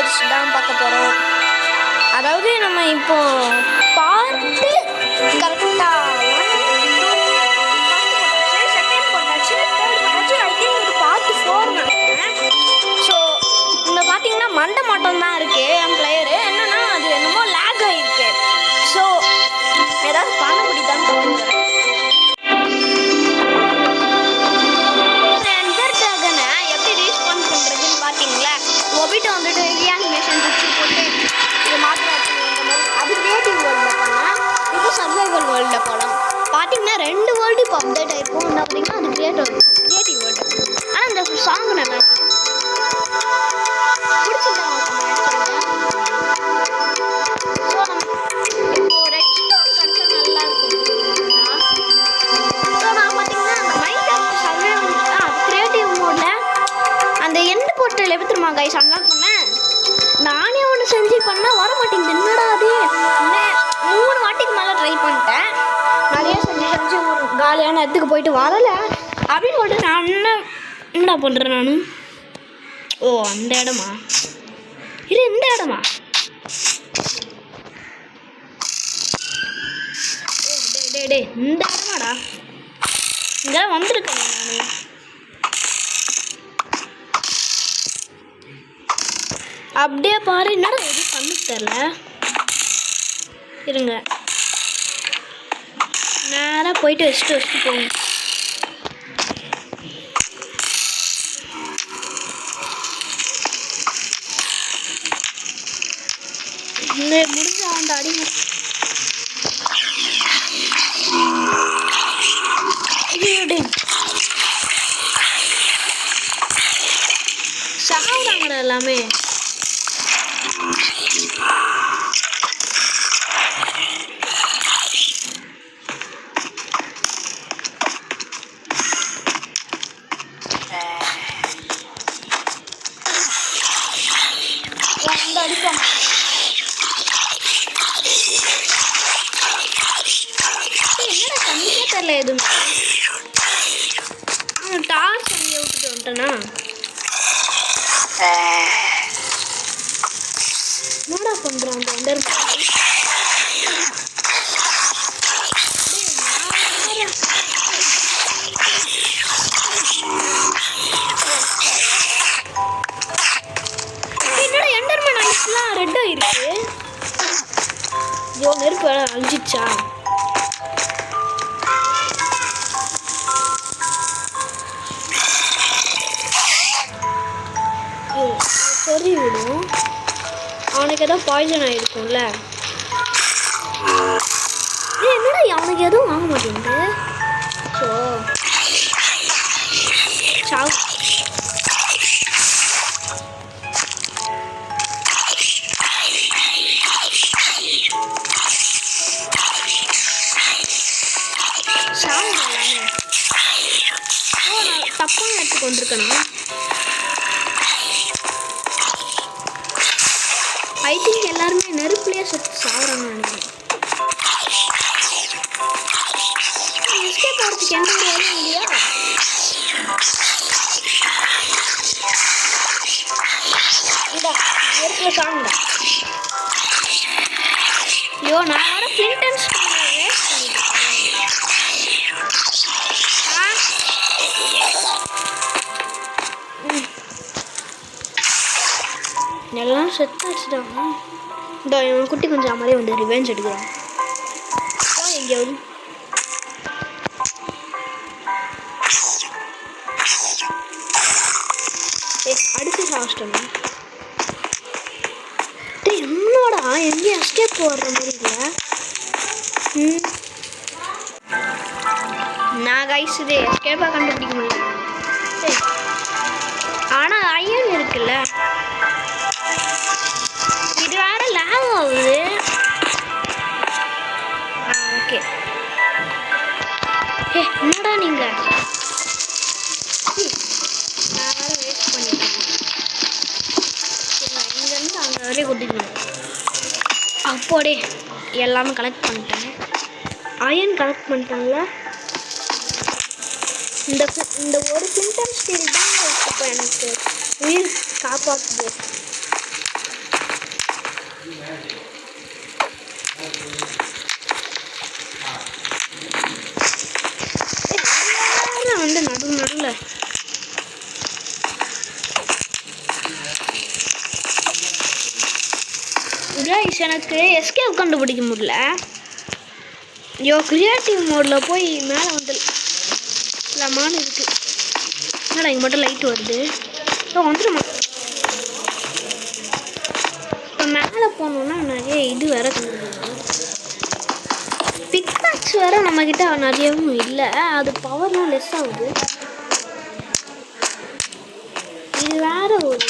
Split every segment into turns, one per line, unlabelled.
Videos தான் பார்க்க போகிறோம். அதாவது நம்ம இப்போ பார்த்து கரெக்டாக செகண்ட் போட்டாச்சு, தேர்ட் போட்டாச்சு. ஐ திங்க் இது பார்ட் 4 நினைக்கிறேன். ஸோ இங்கே பார்த்தீங்கன்னா மண்டை மட்டும்தான் இருக்குது என் பிளேயரு. என்னென்னா அது என்னமோ லேக் ஆகிருக்கு. ஸோ ஏதாவது பண்ண முடியுதான்னு தோணுறேன். மொபிட்டோ வந்துட்டு ரீஅனிமேஷன் வச்சு போட்டு இது மாற்றாச்சு இந்த மாதிரி. அது கிரியேட்டிவ் வேர்ல்டில் பண்ணேன். இது சர்வைவல் வேர்ல்டில் போகலாம். பார்த்தீங்கன்னா 2 வேர்ல்டு இப்போ அப்டேட் ஆகிருக்கும். என்ன அப்படின்னா அது கிரியேட்டிவ் வேர்ல்டு. ஆனால் இந்த சாங் நல்லா இருக்கு, பிடிச்சிருக்காங்க. ஸோ இப்போ ரெட் ஸ்டோன் கிடச்சா நல்லா இருக்கும். ஸோ நான் பார்த்தீங்கன்னா அந்த மைன்கிராஃப்ட் சர்வைவல் கிரியேட்டிவ் மோடில் அந்த எண்டு போர்ட்டல் எப்படி தெரியுமா கைஸ் அன்லாக் பண்ணேன். நானே ஒன்று செஞ்சு பண்ணால் வர மாட்டேங்குது. என்னடா அது 3 வாட்டிக்கு மேலே ட்ரை பண்ணிட்டேன். நிறைய செஞ்சு ஒரு காலியான இடத்துக்கு போயிட்டு வரலை அப்படின்னு சொல்லிட்டு நான் என்னடா பண்ணுறேன் நான். ஓ அந்த இடமா, இது இந்த இடமா? டே இந்த இடமாடா, இங்கே வந்திருக்கேன் நான். அப்படியே பாரு, என்னடா எதுவும் பண்ணு தெரில. இருங்க, நேராக போயிட்டு வச்சுட்டு போங்க. இங்கே முடிஞ்ச அந்த அடிங்க சாப்பிடாங்கடா எல்லாமே. என்னடா கண்டிப்பா தெரியல எதுவுமே. டார்ச் அங்கே விட்டுட்டு வந்துட்டேனா? என்னடா பண்றான் அந்த எண்டர் ரெட்டா இருக்கு. ஐயோ நெருப்பு அழிஞ்சிச்சா? சரி விடும், அவனுக்கு ஏதோ பாய்சன் ஆகிருக்கும்ல. என்னடா அவனுக்கு எதுவும் வாங்க மாட்டேங்குது. ஸோ சாவு. தப்பான இடத்துக்கு வந்திருக்கணும். ஐ திங்க் எல்லாருமே நெருப்புலேயே சுற்றி சாப்பிட்றாங்கன்னு நினைக்கிறேன். எஸ்கேப் ஆகிறதுக்கு எந்த ஒரு வழியும் இல்லையா? இந்த நெருப்பில் சாப்பிடா. ஐயோ நான் வர ஃப்ளின்ட் வேஸ்ட் பண்ணிட்டேன். எல்லாம் செத்து வச்சுட்டாங்க. இந்த இவன் குட்டி கொஞ்சம் மாதிரியே வந்து ரிவெஞ்ச் எடுக்கிறான். எங்கேயாவது அடிச்சு சாப்பிட்டோம். என்னோடா எங்கேயும் எஸ்கேப் போடுற மாதிரி இல்லை. நான் கைஸ் இது எஸ்கேப்பாக கண்டுபிடிக்க முடியல. ஆனால் அயன் இருக்குல்ல, இது வேற லேக் ஆகுது. ஓகே என்னடா நீங்க நான் வேற வேஸ்ட் பண்ணிட்டேன். இங்கேருந்து அங்கே வரையும் கொட்டிக்கணும். அப்போடே எல்லாமே கலெக்ட் பண்ணிட்டேன். அயன் கலெக்ட் பண்ணிட்டாங்களா? இந்த ஒரு சிம்டம் ஸ்டீல் தான் இப்போ எனக்கு உயிர் காப்பாற்றுது. வந்து நடுவில் கைஸ் எனக்கு எஸ்கேப் கண்டுபிடிக்க முடியல. ஐயோ கிரியேட்டிவ் மோடில் போய் மேலே வந்துடலாமான்னு இருக்கு. என்னடா இங்கே மட்டும் லைட் வருது. வந்துடுமா இப்போ மேலே போகணுன்னா நிறைய இது வேற பிக்டாக்ஸ் வேற நம்மக்கிட்ட நிறையவும் இல்லை. அது பவர்லாம் லெஸ் ஆகுது. இது வேற ஒரு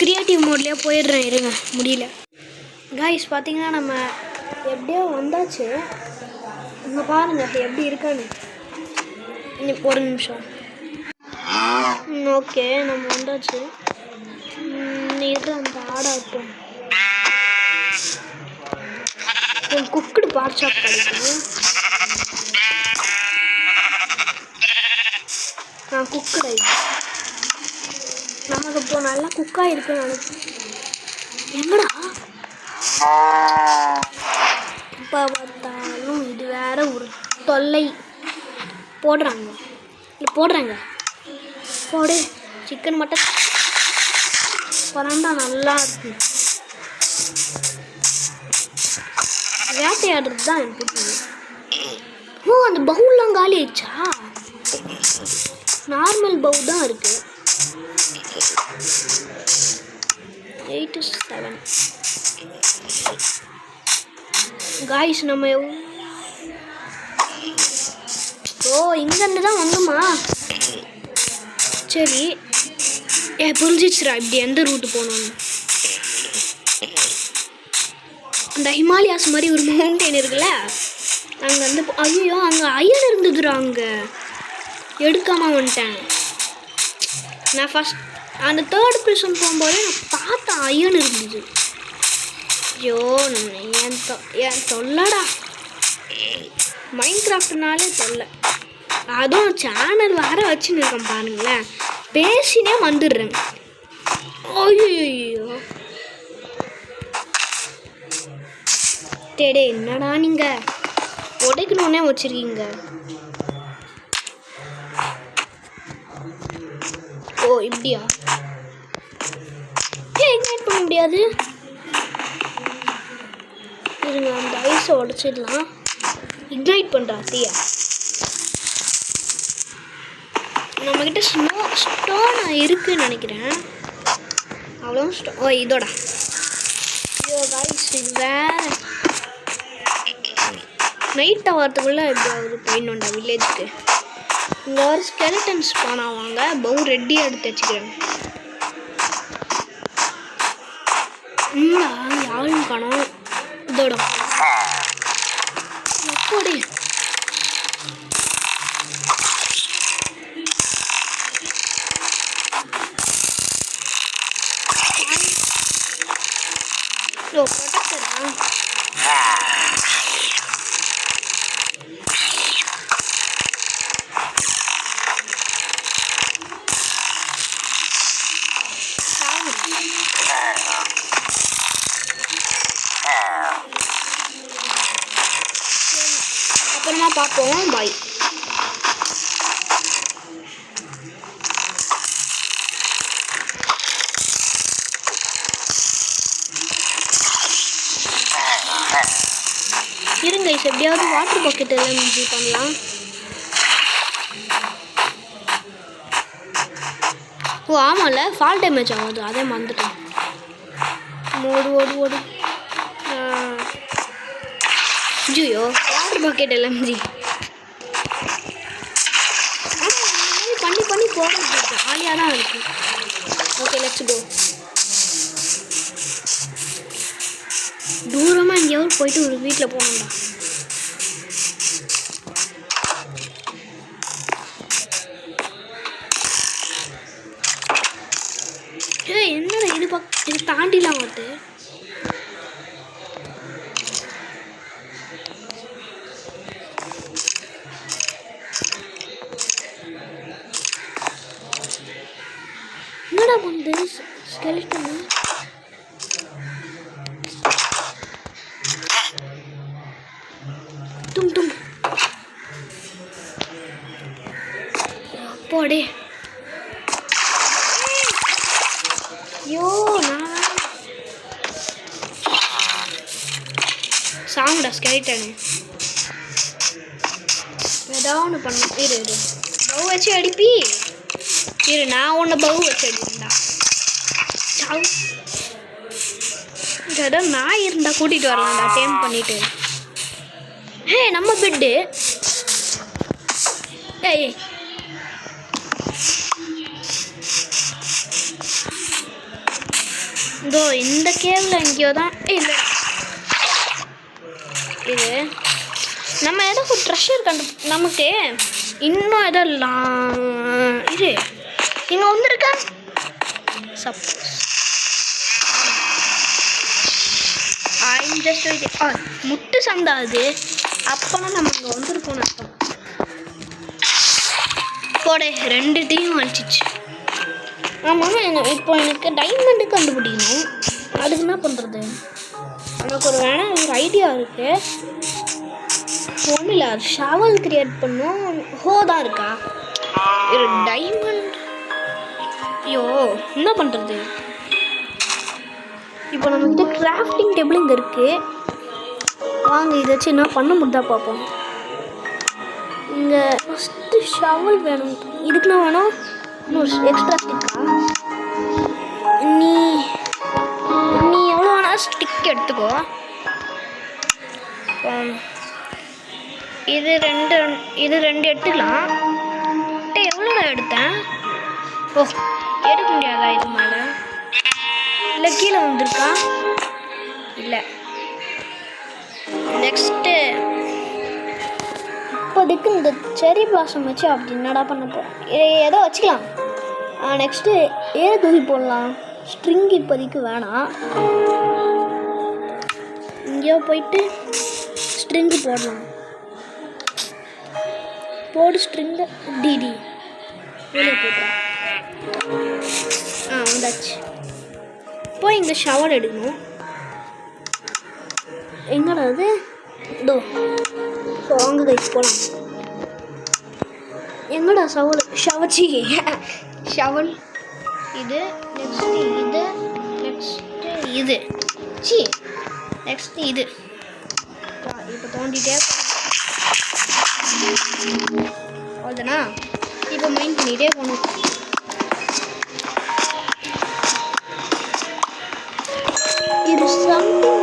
கிரியேட்டிவ் மோட்லேயே போயிடுறேன். இருங்க முடியல. கைஸ் பார்த்தீங்கன்னா நம்ம எப்படியோ வந்தாச்சு. இங்கே பாருங்கள் எப்படி இருக்கான்னு. ஒரு நிமிஷம். ஓகே நம்ம வந்தாச்சு. இது அந்த ஆடாட்டும் ஒரு குக்குடு பார்ட் கிடைக்கும். குக்குடு நமக்கு இப்போ நல்லா குக்காக இருக்குன்னு நினைக்கிறேன். எங்கடா இப்போ பார்த்தாலும் இது வேற ஒரு தொல்லை. போடுறாங்க போடு சிக்கன் மட்டன் பரண்டா நல்லா இருக்கு. வேட்டையாடுறது தான் எனக்கு பிடிக்கும். அந்த பவுல்லாம் காலி ஆயிடுச்சா? நார்மல் பவு தான் இருக்கு. 8-7 காய்ஸ் நம்ம இங்கேருந்து தான் வந்தோமா? சரி புரிஞ்சிச்சுரா இப்படி எந்த ரூட்டு போகணுன்னு. அந்த ஹிமாலயாஸ் மாதிரி ஒரு மவுண்டைன் இருக்குல்ல, அங்கே வந்து ஐயோ அங்கே அயன் இருந்ததுரா. அங்கே எடுக்காமல் வந்துட்டேன். நான் ஃபஸ்ட் அந்த 3rd ப்ரிசன் போகும்போது நான் பார்த்தேன் அயன் இருந்தது. ஐயோ என் தொல்லடா. மைண்ட் கிராஃப்ட்னாலே தொல்லை. அதுவும் சேனல் வேற வச்சுன்னு இருக்கேன் பாருங்களேன். பேசினே வந்துடுறேன். ஐயோ டேடே என்னடா நீங்கள் உடைக்கணுன்னே வச்சுருக்கீங்க. இப்படியா? இக்னைட் பண்ண முடியாது. இருங்க அந்த ஐஸை உடைச்சிடலாம். இக்னைட் பண்ணுறா தீயா. நம்மக்கிட்ட ஸ்டோன் இருக்குன்னு நினைக்கிறேன். அவ்வளோ இதோட ஐயோ காய்ஸ் இது வேற. நைட்டாக வரத்துக்குள்ளே எப்படியாவது போயிடணுண்டா வில்லேஜுக்கு. இங்கே ஒரு ஸ்கெலட்டன்ஸ் போனாவாங்க. பவு ரெட்டியாக எடுத்து வச்சுக்கிறேன். யாரும் காணோம். இதோட எப்படி அப்புறமா பார்ப்போம். பாய். இருங்க எப்படியாவது வாட்டர் பாக்கெட் எல்லாம் யூஸ் பண்ணலாம். ஆமாம்ல ஃபால் டேமேஜ் ஆகுது. அதே மறந்துட்டேன். ஓடு ஐயோ வாட்டர் பாக்கெட் எல்லாம் பண்ணி போகிறது ஜாலியாக தான் இருக்கு. Okay let's go. தூரமாக எங்கேயாவது போயிட்டு ஒரு வீட்டில் போகணும்டா. என்னடா இது தாண்டிலாம் வருது. என்னடா ஸ்கெலிட்டன் டும் டும் போடே ஐயோ நான் சாங்கடா ஸ்கெலிட்டன் ஏதாவது ஒன்று பண்ண இரு பவு வச்சு அடிப்பி இரு நான் ஒன்று பவு வச்சு அடிப்பேன்டா சாவு இடம் நாய் இருந்தால் கூட்டிகிட்டு வரலாம்டா டேம் பண்ணிட்டு ஹே நம்ம பெட்டு ஏய் இதோ இந்த கேவில் எங்கேயோ தான் இல்லை இது நம்ம ஏதோ ஒரு ட்ரெஷர் நமக்கு இன்னும் எதெல்லாம் இது இங்கே வந்துருக்கா சப்போஸ் முட்டு சந்தாது அப்போனா நம்ம அங்கே வந்துருக்கோம் அர்த்தம் போட 2 டீம் அடிச்சிச்சு ஆமாம் இப்போ எனக்கு டைமண்டு கண்டுபிடிக்கணும் அதுக்கு என்ன பண்ணுறது எனக்கு ஒரு ஐடியா இருக்குது ஒன்றும் இல்லை அது ஷவல் கிரியேட் பண்ணும் ஹோ தான் இருக்கா ஒரு டைமண்ட் ஐயோ என்ன பண்ணுறது இப்போ நம்மக்கிட்ட கிராஃப்டிங் டேபிள் இங்கே இருக்குது வாங்க இதை வச்சு என்ன பண்ண முடியுதா பார்ப்போம் இங்கே ஃபஸ்ட்டு ஷவல் வேணும் இதுக்குலாம் வேணும் இன்னொரு எக்ஸ்ட்ரா ஸ்டிக்கா நீ எவ்வளோ வேணால் ஸ்டிக் எடுத்துக்கோ இது ரெண்டு எடுத்துக்கலாம் எவ்வளோடா எடுத்தேன் ஓ எடுக்க முடியாதா இது மேலே இல்லை கீழே வந்துருக்கா இல்லை நெக்ஸ்ட்டு இப்போதைக்கு இந்த செரி பிளாசம் வச்சு அப்படி என்னடா பண்ண போகிறேன் ஏதோ வச்சுக்கலாம் நெக்ஸ்ட்டு ஏற தூக்கி போடலாம் ஸ்ட்ரிங் இப்போதைக்கு வேணாம் இங்கேயோ போயிட்டு ஸ்ட்ரிங்கு போடலாம் போடு ஸ்ட்ரிங்கு டிடி வெளியே போய்ட்றேன் வந்தாச்சு போய் இந்த ஷவர் எடுக்கணும் எங்கடா அது இதோ ஸோ அங்கே கைஸ் போகலாம் எங்கடா ஷவச்சி ஷவல் இது நெக்ஸ்ட்டு இது சி நெக்ஸ்ட்டு இது இப்போ தோண்டிகிட்டே அவ்வளோதானா இப்போ மைண்ட் பண்ணிகிட்டே போகணும் இது சம்திங்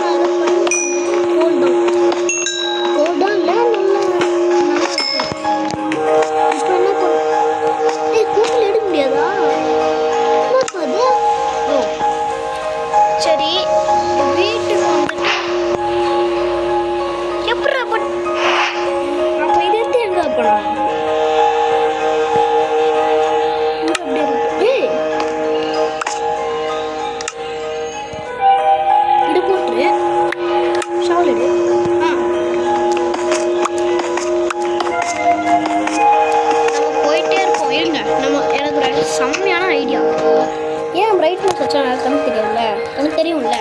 செம்மையான ஐடியா ஏன் பிரைட்னஸ் வச்சா எனக்கு தெரியும்ல எனக்கு தெரியும்ல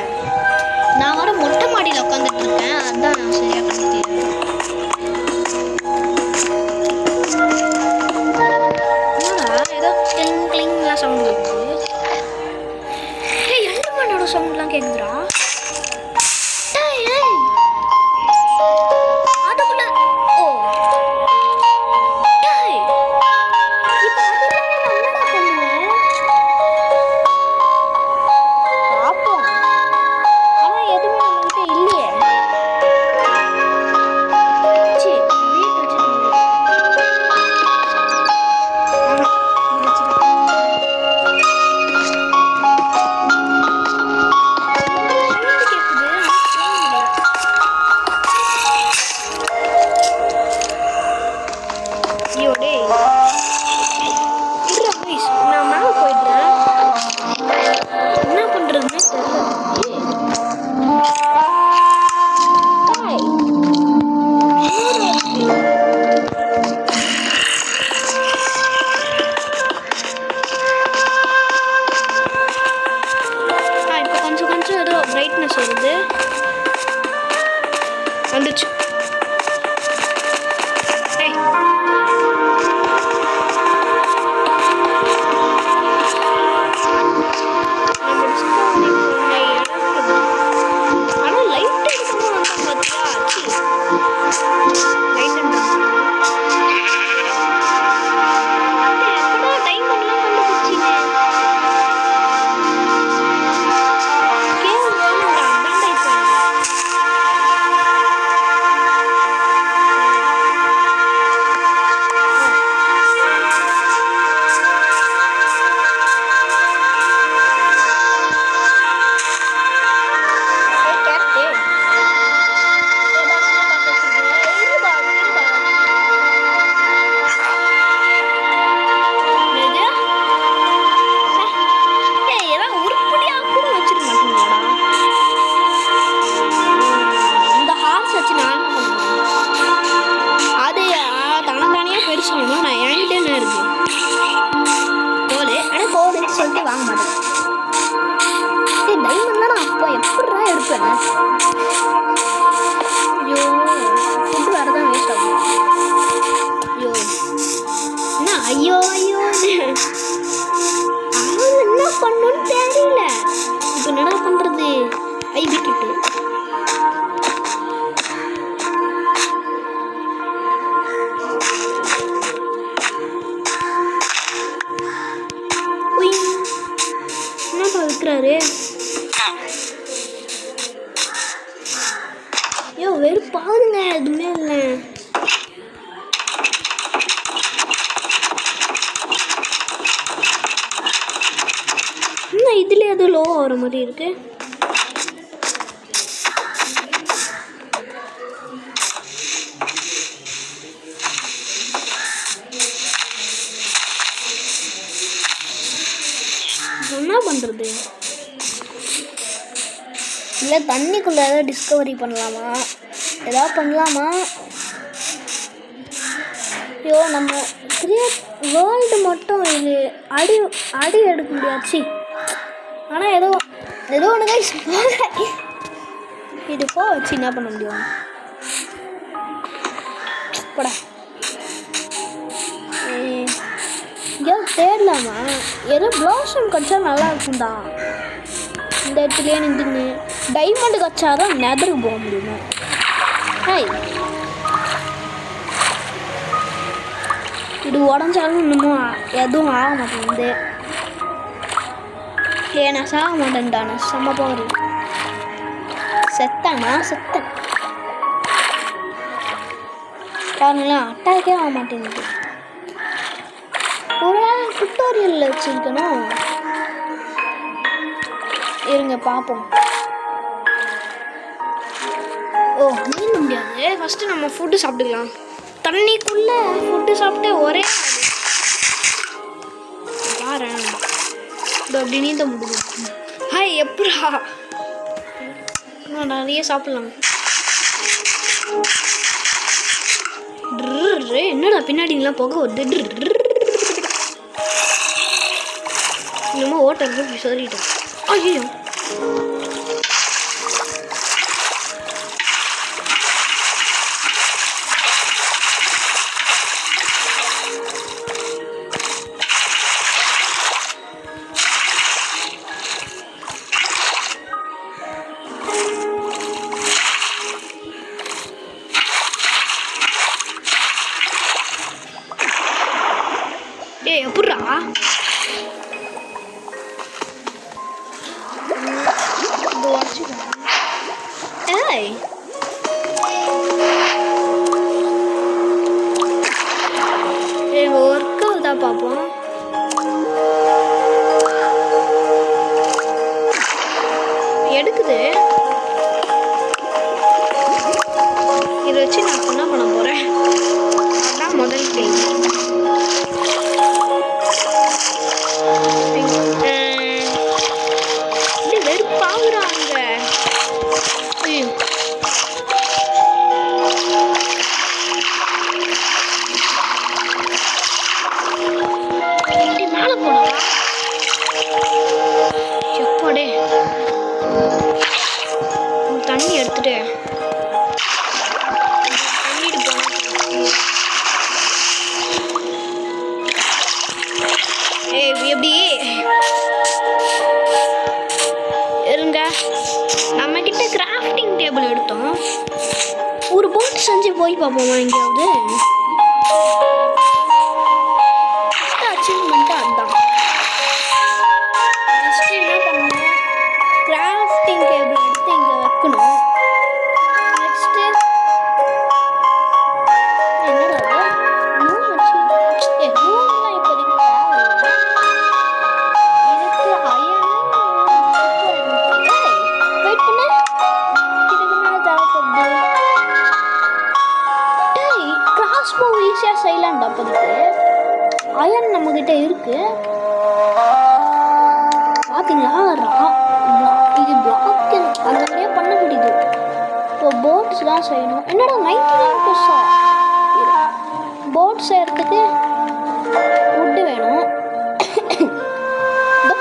நான் வர மொட்டை மாடியில் உட்காந்துட்டு இருக்கேன் அதுதான் நான் சரியாக கணக்கு தெரியும் ஏதோ கிளிங் கிளிங்லாம் சவுண்ட் கேட்குது எந்த மண்ணோட சவுண்ட்லாம் கேட்குதுடா சொல்லிட்டு வாங்க மாட்டேன். டைமண்ட்லாம் நான் அப்போ எப்படிடா எடுப்பேன்? ஐயோ ஃபுட்டு வேறு தான் வேஸ்ட் ஆகும். ஐயோ என்ன ஐயோ ஐயோ அவன் என்ன பண்ணணும்னு தெரியல. இப்போ என்னடா பண்ணுறது? விட்டுட்டு என்னப்பா விற்கிறாரு? ஐயோ வெறுப்பாதுங்க, எதுவுமே இல்லை. இன்னும் இதுல எது லோ ஆகிற மாதிரி இருக்கு. என்ன பண்றது? இல்லை தண்ணிக்குள்ள ஏதாவது டிஸ்கவரி பண்ணலாமா? ஏதாவது பண்ணலாமா? ஐயோ நம்ம கிரியேட் வேர்ல்டு மட்டும் இது அடி எடுக்க முடியாச்சு. ஆனால் ஏதோ ஒன்று கைஸ் இது போ வச்சு என்ன பண்ண முடியும்? போடா ஐயோ தேடலாமா? ஏதோ ப்ளாசம் கச்சா நல்லா இருக்கும்டா. இந்த இடத்துலையே நின்றுங்க டைமண்ட் கச்சாதான் நெதருக்கு போக முடியுமா? இது உடஞ்சாலும் இன்னமும் எதுவும் ஆக மாட்டேங்குது. நான் சாக மாட்டேன்டா, நான் செம்ம போகுது. செத்தேன் பாருங்களா, அட்டாக்கே ஆக மாட்டேங்குது. ஒரு டுட்டோரியலில் வச்சுருக்கணும். இருங்க பார்ப்போம். ஓ மீன் முடியாது. ஃபஸ்ட்டு நம்ம ஃபுட்டு சாப்பிட்டுக்கலாம். தண்ணிக்குள்ளே ஃபுட்டு சாப்பிட்டு ஒரே பாரேன் இது அப்படி நீந்த முடியும். எப்படா நிறைய சாப்பிட்லாம். என்னடா பின்னாடிலாம் போக வருது. இன்னமும் ஓட்டருக்கு சொல்லிட்டேன். ஐயோ எப்படா ஒர்க் ஆகுதா பார்ப்போம். எடுக்குது. இதை வச்சு நான் என்ன பண்ண போறேன்? அதான் முதல் கேள்வி. வெறுப்பாகுறாங்க. மேல போடா எப்பாடே. தண்ணி எடுத்துட்டு தண்ணிட்டு போன எப்படி இருங்க. நம்ம கிட்ட கிராஃப்டிங் டேபிள் எடுத்தோம். ஒரு போட் செஞ்சு போய் பார்ப்போமா எங்கேயாவது? அச்சீவ்மெண்ட் அதுதான். ஃபஸ்ட்டு என்ன பண்ணணும்? கிராஃப்டிங் டேபிள் எடுத்து இங்கே வைக்கணும். நெக்ஸ்ட்டு என்னடா ரூம் வச்சு ரூம்லாம் இப்போதைக்கு தேவையில்லை. இதுக்கு வெயிட் பண்ண இதுக்கு மேலே தேவைப்படுது. கிராஸ்போ ஈஸியாக செய்யலாம்டா. அப்போதைக்கு அயன் நம்மக்கிட்ட இருக்கு. பார்த்தீங்களா? இது பிளாக் அந்த மாதிரியே பண்ண முடியுது. இப்போ போட்ஸ் தான் செய்யணும். என்னடா 99% போட் செய்யறதுக்கு வுட்டு வேணும். இதோ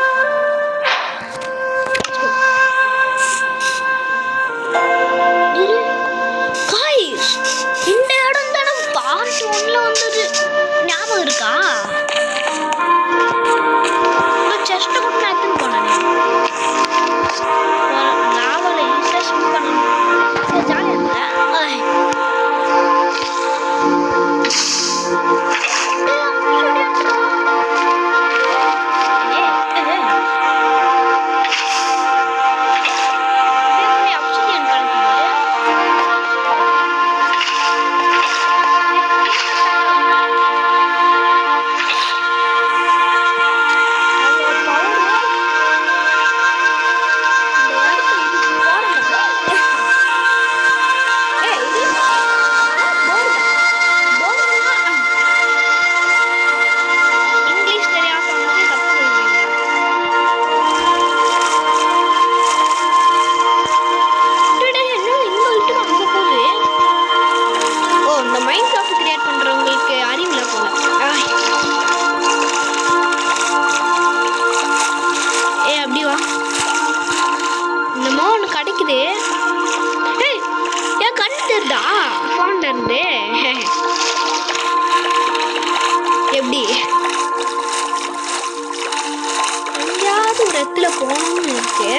இடத்துல போகணும்னு இருக்கு.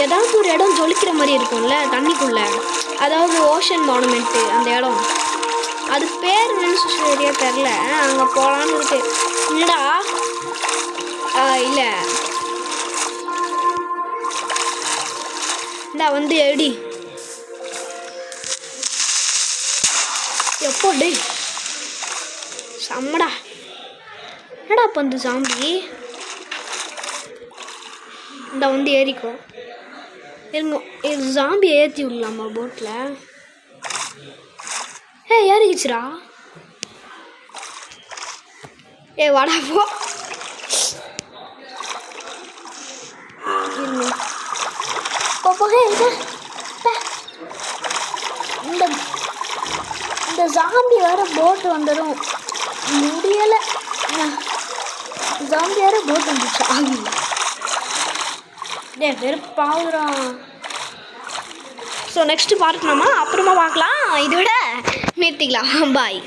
ஏதாவது ஒரு இடம் ஜொலிக்கிற மாதிரி இருக்கும்ல தண்ணிக்குள்ள, அதாவது ஓஷன் மானுமெண்ட்டு அந்த இடம். அது பேர் என்னன்னு சரியா தெரில. அங்கே போகலான்னு இருக்கு. இல்லடா இல்லை இந்தா வந்து எடி எப்போ டே செம்மடா. என்னடா இப்போ அந்த ஜாம்பி இந்த வந்து ஏறிக்கோ இருங்க. இது ஜாம்பி ஏற்றி விடலாமா போட்டில்? ஏறிக்கிச்சுரா. வாடா போ. இந்த ஜாம்பி வேற போட்டு வந்துடும் முடியலை. ஜாம்பி வேற போட்டு வந்துச்சு. ஆகி வெறுப்பாகுறான். ஸோ நெக்ஸ்ட்டு பார்க்கலாமா? அப்புறமா பார்க்கலாம். இதோட நிறுத்திக்கலாம். பாய்.